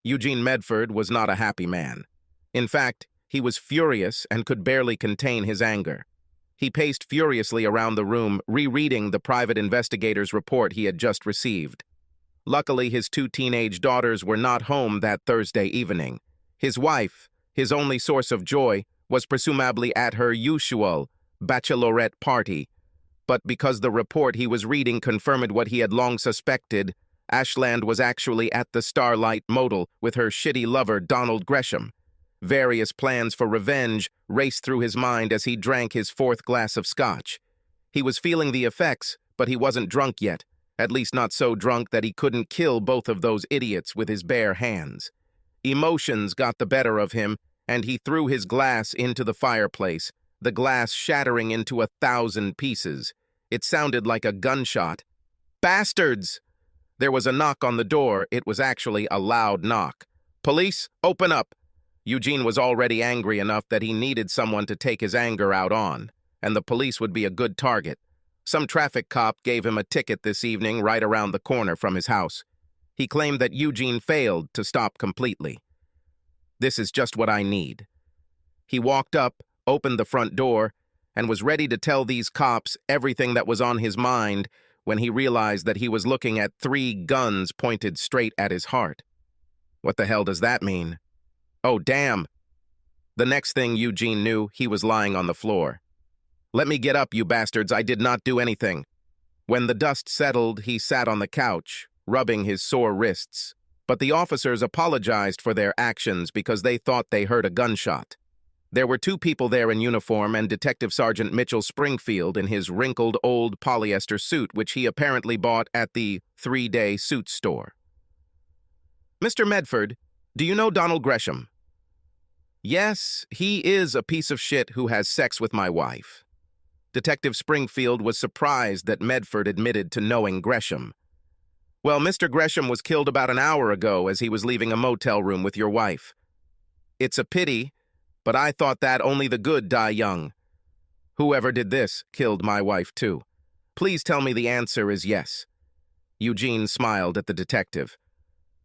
Eugene Medford was not a happy man. In fact, he was furious and could barely contain his anger. He paced furiously around the room, rereading the private investigator's report he had just received. Luckily, his 2 teenage daughters were not home that Thursday evening. His wife, his only source of joy, was presumably at her usual bachelorette party. But because the report he was reading confirmed what he had long suspected, Ashland was actually at the Starlight Motel with her shitty lover Donald Gresham. Various plans for revenge raced through his mind as he drank his 4th glass of scotch. He was feeling the effects, but he wasn't drunk yet, at least not so drunk that he couldn't kill both of those idiots with his bare hands. Emotions got the better of him, and he threw his glass into the fireplace, the glass shattering into 1,000 pieces. It sounded like a gunshot. Bastards! There was a knock on the door. It was actually a loud knock. Police, open up! Eugene was already angry enough that he needed someone to take his anger out on, and the police would be a good target. Some traffic cop gave him a ticket this evening right around the corner from his house. He claimed that Eugene failed to stop completely. This is just what I need. He walked up, opened the front door, and was ready to tell these cops everything that was on his mind when he realized that he was looking at 3 guns pointed straight at his heart. What the hell does that mean? Oh, damn. The next thing Eugene knew, he was lying on the floor. Let me get up, you bastards. I did not do anything. When the dust settled, he sat on the couch, rubbing his sore wrists. But the officers apologized for their actions because they thought they heard a gunshot. There were 2 people there in uniform and Detective Sergeant Mitchell Springfield in his wrinkled old polyester suit, which he apparently bought at the 3-day suit store. Mr. Medford, do you know Donald Gresham? Yes, he is a piece of shit who has sex with my wife. Detective Springfield was surprised that Medford admitted to knowing Gresham. Well, Mr. Gresham was killed about an hour ago as he was leaving a motel room with your wife. It's a pity, but I thought that only the good die young. Whoever did this killed my wife too. Please tell me the answer is yes. Eugene smiled at the detective.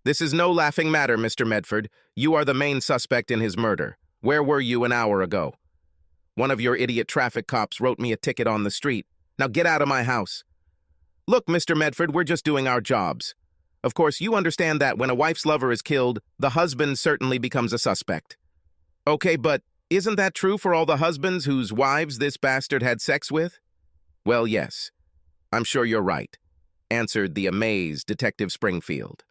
This is no laughing matter, Mr. Medford. You are the main suspect in his murder. Where were you an hour ago? One of your idiot traffic cops wrote me a ticket on the street. Now get out of my house. Look, Mr. Medford, we're just doing our jobs. Of course, you understand that when a wife's lover is killed, the husband certainly becomes a suspect. Okay, but isn't that true for all the husbands whose wives this bastard had sex with? Well, yes. I'm sure you're right, answered the amazed Detective Springfield.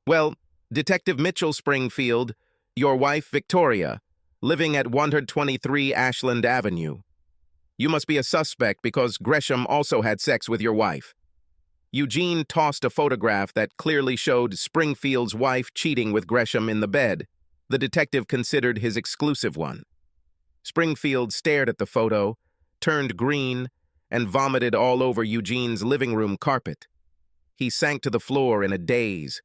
Well, Detective Mitchell Springfield, your wife Victoria, living at 123 Ashland Avenue. You must be a suspect because Gresham also had sex with your wife. Eugene tossed a photograph that clearly showed Springfield's wife cheating with Gresham in the bed. The detective considered his exclusive one. Springfield stared at the photo, turned green, and vomited all over Eugene's living room carpet. He sank to the floor in a daze.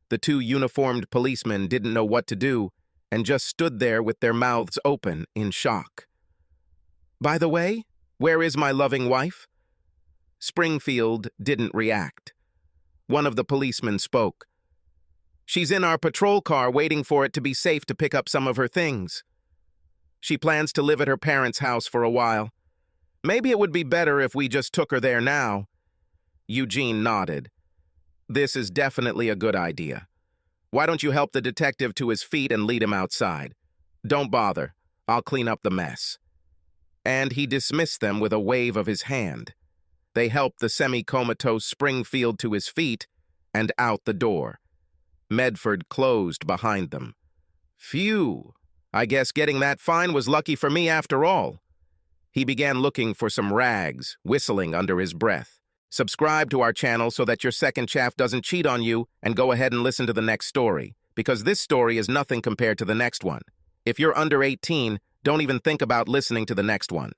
The 2 uniformed policemen didn't know what to do and just stood there with their mouths open in shock. By the way, where is my loving wife? Springfield didn't react. One of the policemen spoke. She's in our patrol car waiting for it to be safe to pick up some of her things. She plans to live at her parents' house for a while. Maybe it would be better if we just took her there now. Eugene nodded. This is definitely a good idea. Why don't you help the detective to his feet and lead him outside? Don't bother. I'll clean up the mess. And he dismissed them with a wave of his hand. They helped the semi-comatose Springfield to his feet and out the door. Medford closed behind them. Phew! I guess getting that fine was lucky for me after all. He began looking for some rags, whistling under his breath. Subscribe to our channel so that your second chaff doesn't cheat on you, and go ahead and listen to the next story, because this story is nothing compared to the next one. If you're under 18, don't even think about listening to the next one.